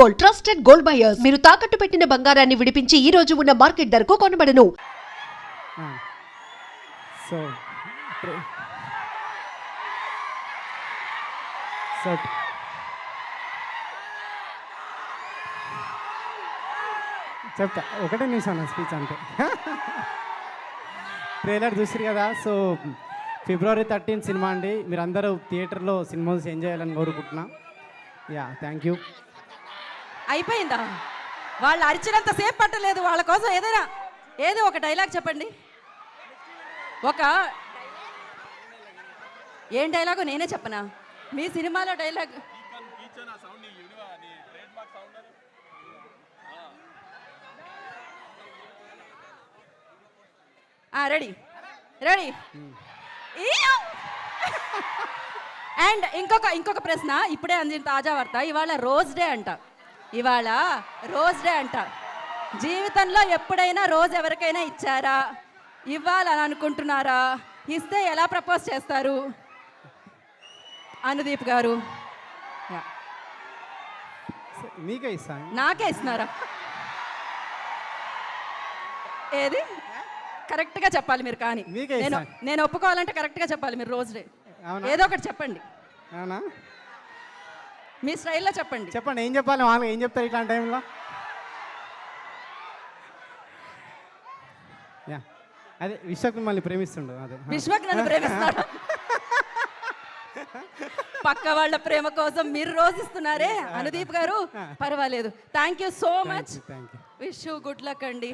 Gold, trusted gold buyers. మీరు తాకట్టు పెట్టిన బంగారాన్ని విడిపించి ఈ రోజు ఉన్న మార్కెట్ ధరకు కొనబడను. సో చెప్తా ఒకటే నిమిషం నా స్పీచ్ అంటే ట్రైలర్ చూసిరు కదా. సో February 13 సినిమా అండి. మీరు అందరూ థియేటర్లో సినిమా ఎంజాయ్ చేయాలని కోరుకుంటున్నా. Yeah, thank you. అయిపోయిందా? వాళ్ళు అరిచినంత సేపు పట్టలేదు. వాళ్ళ కోసం ఏదో ఒక డైలాగ్ చెప్పండి. ఏం డైలాగు నేనే చెప్పనా? మీ సినిమాలో డైలాగ్ రెడీ. అండ్ ఇంకొక ప్రశ్న, ఇప్పుడే అందిన తాజా వార్త. ఇవాళ రోజ్ డే అంట. జీవితంలో ఎప్పుడైనా రోజ్ ఎవరికైనా ఇచ్చారా? ఇవ్వాలని అనుకుంటున్నారా? ఇస్తే ఎలా ప్రపోజ్ చేస్తారు? అనుదీప్ గారు మీకే ఇస్తాను. నాకే ఇస్తున్నారా? ఏది కరెక్ట్గా చెప్పాలి మీరు. కానీ నేను ఒప్పుకోవాలంటే కరెక్ట్గా చెప్పాలి మీరు. రోజ్ డే ఏదో ఒకటి చెప్పండి. అవునా? మీ స్టైల్లో చెప్పండి. ఏం చెప్పాలి? వాళ్ళు ఏం చెప్తారు ఇట్లాంటి టైంలో? యా, అదే విశ్వక్ మిమ్మల్ని ప్రేమిస్తుండు. అదే విశ్వక్ నన్ను ప్రేమిస్తాడు. పక్క వాళ్ళ ప్రేమ కోసం మీరు రోజిస్తున్నారే అనుదీప్ గారు. పర్వాలేదు. Thank you so much. Wish you good luck అండి.